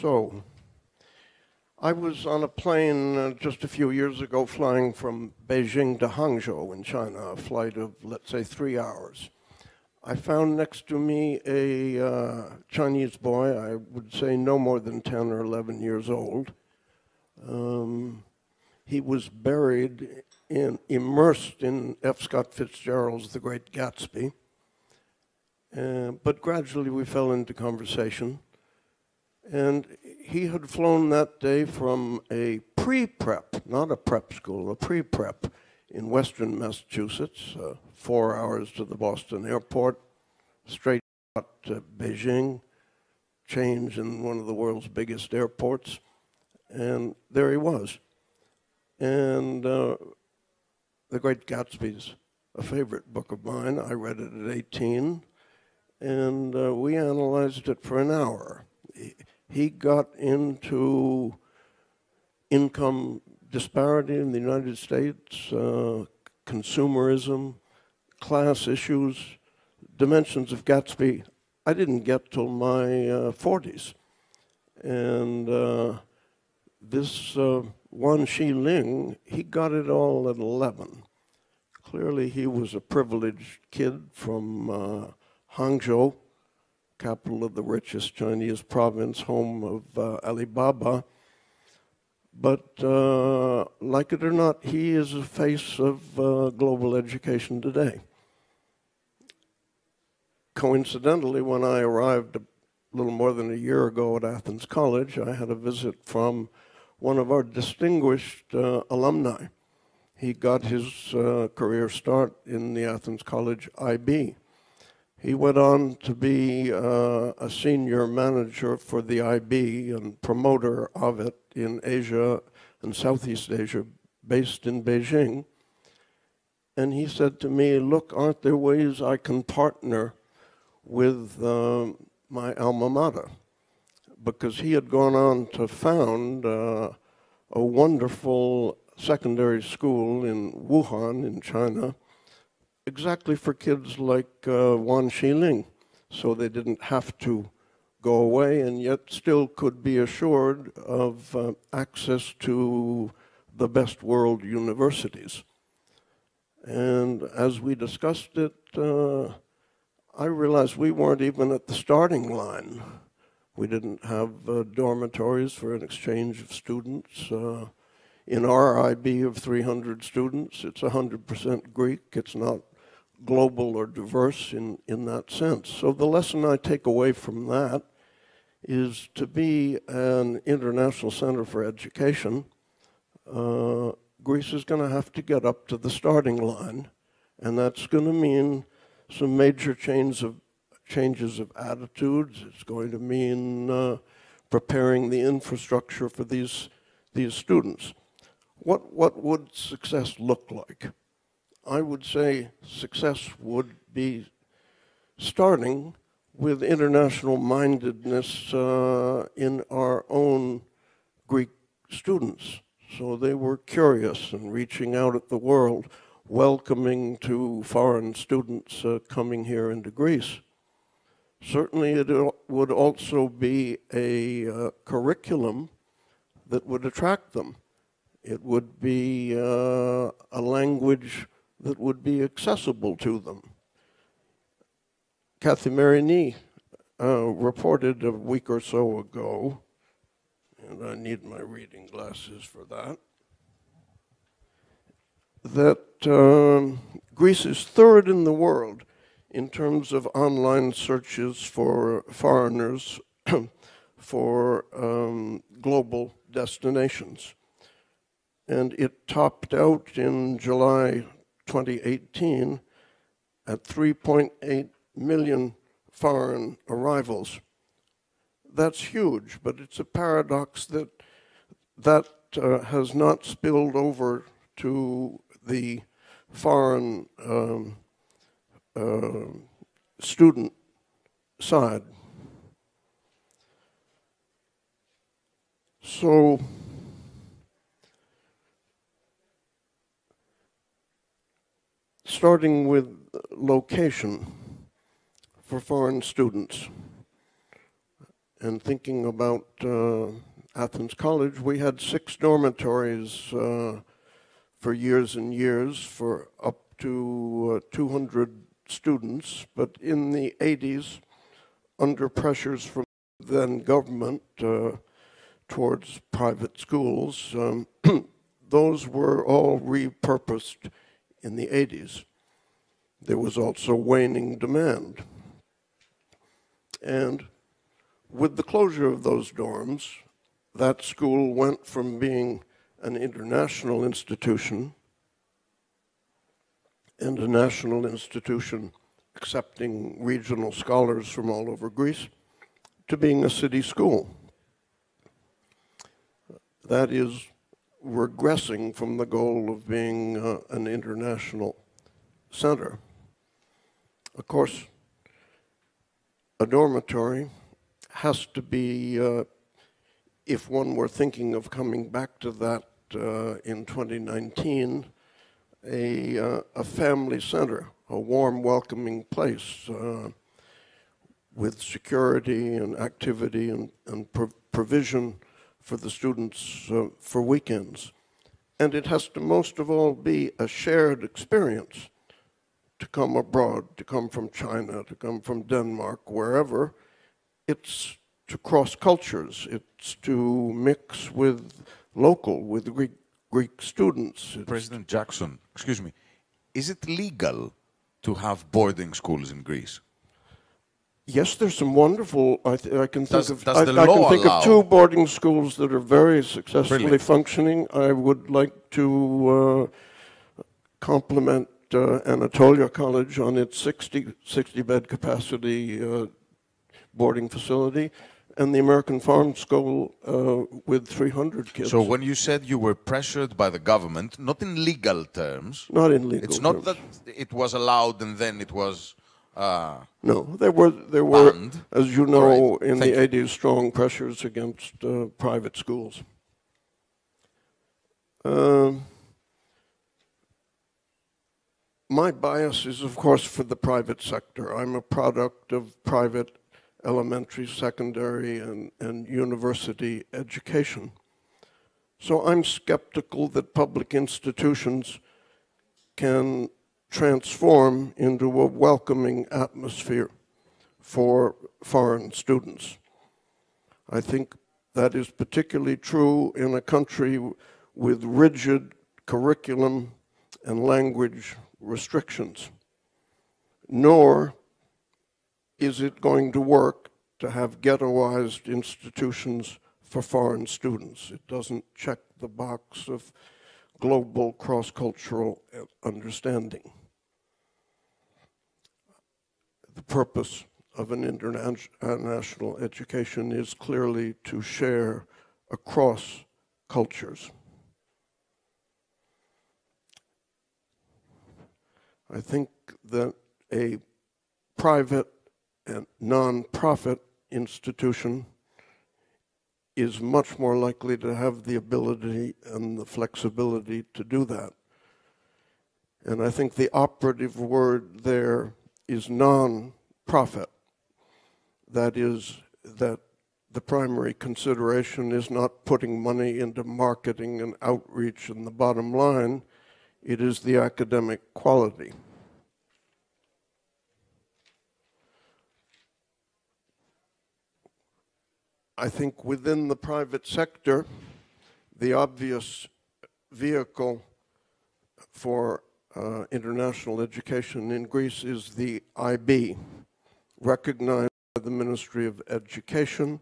So, I was on a plane just a few years ago flying from Beijing to Hangzhou in China, a flight of, let's say, 3 hours. I found next to me a Chinese boy, I would say no more than 10 or 11 years old. He was immersed in F. Scott Fitzgerald's The Great Gatsby. But gradually we fell into conversation. And he had flown that day from a pre-prep, not a prep school, a pre-prep in western Massachusetts, 4 hours to the Boston airport, straight out to Beijing, change in one of the world's biggest airports, and there he was. And The Great Gatsby's a favorite book of mine. I read it at 18, and we analyzed it for an hour. He got into income disparity in the United States, consumerism, class issues, dimensions of Gatsby. I didn't get till my 40s. And this Wan Xiling, he got it all at 11. Clearly he was a privileged kid from Hangzhou, capital of the richest Chinese province, home of Alibaba. But like it or not, he is the face of global education today. Coincidentally, when I arrived a little more than a year ago at Athens College, I had a visit from one of our distinguished alumni. He got his career start in the Athens College IB. He went on to be a senior manager for the IB and promoter of it in Asia and Southeast Asia, based in Beijing. And he said to me, look, aren't there ways I can partner with my alma mater? Because he had gone on to found a wonderful secondary school in Wuhan in China, exactly for kids like Wan Xiling, so they didn't have to go away and yet still could be assured of access to the best world universities. And as we discussed it, I realized we weren't even at the starting line. We didn't have dormitories for an exchange of students. In our IB of 300 students, it's 100% Greek. It's not global or diverse in that sense. So the lesson I take away from that is to be an international center for education, Greece is going to have to get up to the starting line, and that's going to mean some major changes of attitudes. It's going to mean preparing the infrastructure for these students. What would success look like? I would say success would be starting with international mindedness in our own Greek students. So they were curious and reaching out at the world, welcoming to foreign students coming here into Greece. Certainly it would also be a curriculum that would attract them. It would be a language that would be accessible to them. Kathy Marini reported a week or so ago, and I need my reading glasses for that Greece is third in the world in terms of online searches for foreigners for global destinations. And it topped out in July 2018 at 3.8 million foreign arrivals. That's huge, but it's a paradox that has not spilled over to the foreign student side. So starting with location for foreign students. and thinking about Athens College, we had 6 dormitories for years and years for up to 200 students. But in the 80s, under pressures from then government towards private schools, those were all repurposed in the 80s. There was also waning demand. And with the closure of those dorms, that school went from being an international institution and a national institution accepting regional scholars from all over Greece to being a city school. That is regressing from the goal of being an international center. Of course, a dormitory has to be, if one were thinking of coming back to that in 2019, a family center, a warm, welcoming place with security and activity and provision for the students for weekends. And it has to most of all be a shared experience to come abroad, to come from China, to come from Denmark, wherever. It's to cross cultures. It's to mix with local, with Greek students. President Jackson, excuse me, is it legal to have boarding schools in Greece? Yes, there's some wonderful. I can think of. Does the law I can think allow? of 2 boarding schools that are very successfully Brilliant. functioning. I would like to compliment Anatolia College on its 60 bed capacity boarding facility, and the American Farm School with 300 kids. So when you said you were pressured by the government, not in legal terms. Not in legal It's not terms. that it was allowed and then it was. No, there were, banned. as you know, Right. in Thank the you. 80s, strong pressures against private schools. My bias is, of course, for the private sector. I'm a product of private elementary, secondary, and university education. So I'm skeptical that public institutions can transform into a welcoming atmosphere for foreign students. I think that is particularly true in a country with rigid curriculum and language restrictions. Nor is it going to work to have ghettoized institutions for foreign students. It doesn't check the box of global cross-cultural understanding. The purpose of an international education is clearly to share across cultures. I think that a private and non-profit institution is much more likely to have the ability and the flexibility to do that. And I think the operative word there is non-profit. That is, that the primary consideration is not putting money into marketing and outreach and the bottom line, it is the academic quality. I think within the private sector, the obvious vehicle for international education in Greece is the IB, recognized by the Ministry of Education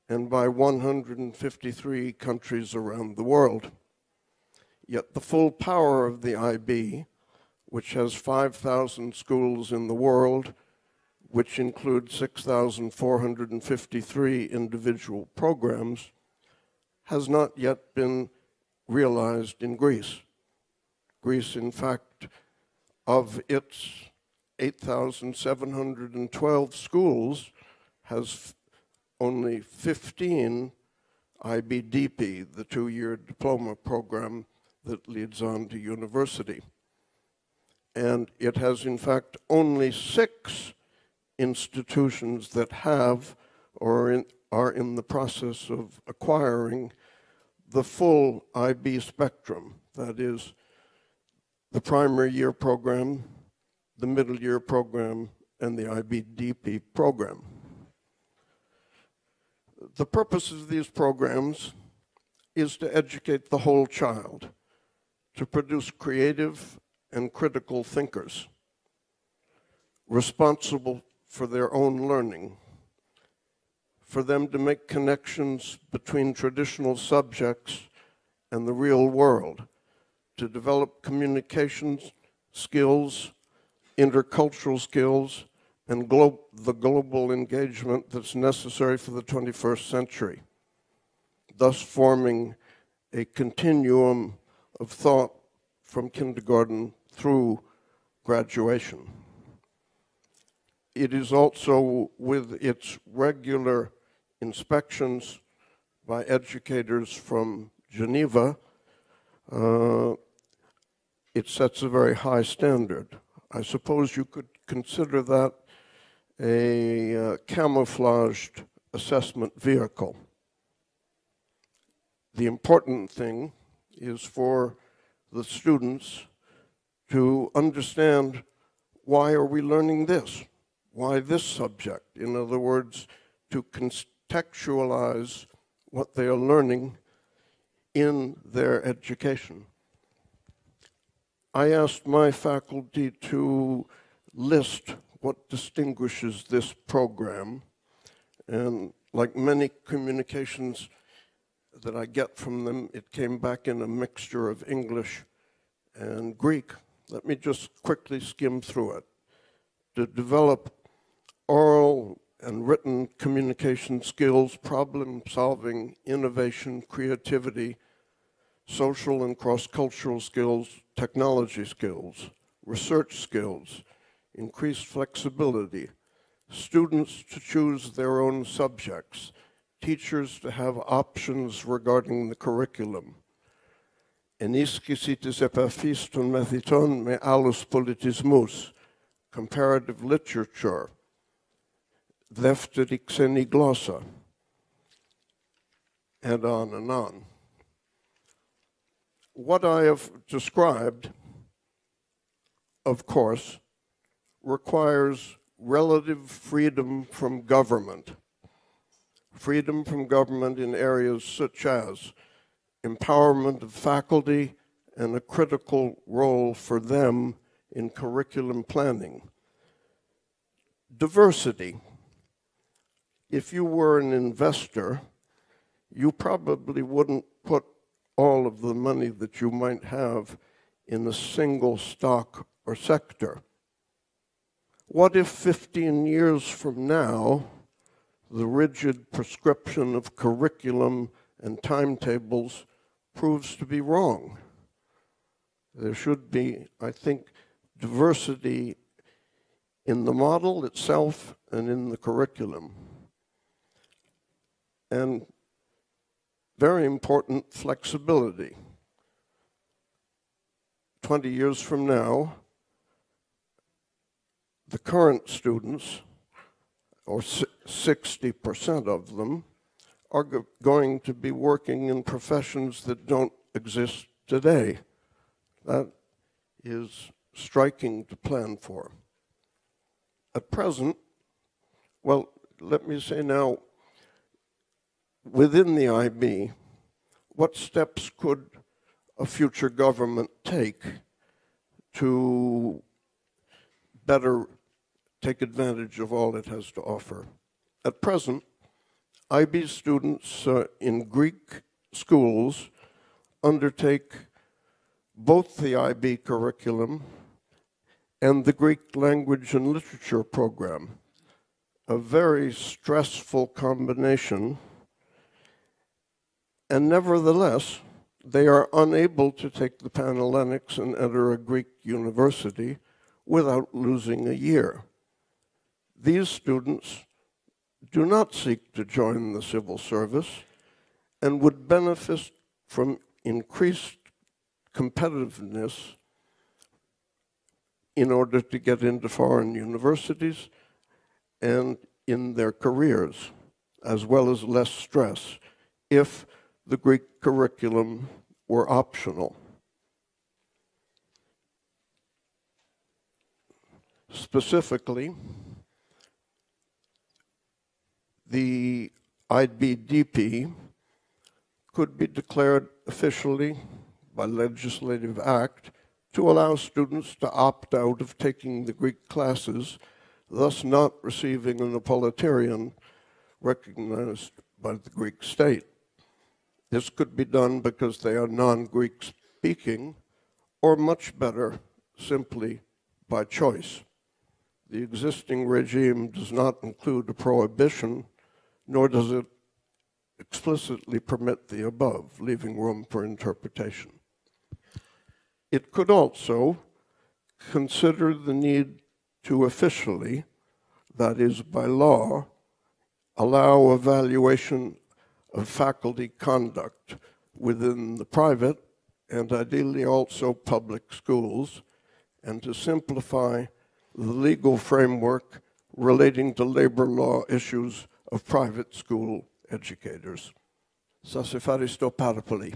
and by 153 countries around the world. Yet the full power of the IB, which has 5,000 schools in the world, which include 6,453 individual programs, has not yet been realized in Greece. Greece, in fact, of its 8,712 schools, has only 15 IBDP, the 2-year diploma program that leads on to university. And it has, in fact, only 6 institutions that have are in the process of acquiring the full IB spectrum. That is, the primary year program, the middle year program, and the IBDP program. The purpose of these programs is to educate the whole child, to produce creative and critical thinkers, responsible for their own learning, for them to make connections between traditional subjects and the real world, to develop communications skills, intercultural skills, and the global engagement that's necessary for the 21st century, thus forming a continuum of thought from kindergarten through graduation. It is also, with its regular inspections by educators from Geneva, it sets a very high standard. I suppose you could consider that a camouflaged assessment vehicle. The important thing is for the students to understand, why are we learning this? Why this subject? In other words, to contextualize what they are learning in their education. I asked my faculty to list what distinguishes this program, and like many communications that I get from them, it came back in a mixture of English and Greek. Let me just quickly skim through it. To develop oral and written communication skills, problem solving, innovation, creativity, social and cross-cultural skills, technology skills, research skills, increased flexibility, students to choose their own subjects, teachers to have options regarding the curriculum. Ενίσχυση επαφής των μαθητών με άλλους πολιτισμούς, comparative literature, δεύτερη ξένη γλώσσα, and on and on. What I have described, of course, requires relative freedom from government. Freedom from government in areas such as empowerment of faculty and a critical role for them in curriculum planning. Diversity. If you were an investor, you probably wouldn't put all of the money that you might have in a single stock or sector. What if 15 years from now, the rigid prescription of curriculum and timetables proves to be wrong? There should be, I think, diversity in the model itself and in the curriculum. And very important, flexibility. 20 years from now, the current students, or 60% of them, are going to be working in professions that don't exist today. That is striking to plan for. At present, well, let me say now, within the IB, what steps could a future government take to better take advantage of all it has to offer? At present, IB students in Greek schools undertake both the IB curriculum and the Greek language and literature program, a very stressful combination, and nevertheless, they are unable to take the Panhellenics and enter a Greek university without losing a year. These students do not seek to join the civil service and would benefit from increased competitiveness in order to get into foreign universities and in their careers. as well as less stress if the Greek curriculum were optional. Specifically, the IBDP could be declared officially by legislative act to allow students to opt out of taking the Greek classes, thus not receiving a Napolitarian recognized by the Greek state. This could be done because they are non-Greek speaking, or much better, simply by choice. The existing regime does not include a prohibition, nor does it explicitly permit the above, leaving room for interpretation. It could also consider the need to officially, that is by law, allow evaluation of faculty conduct within the private and ideally also public schools, and to simplify the legal framework relating to labor law issues of private school educators. Σας ευχαριστώ πάρα πολύ.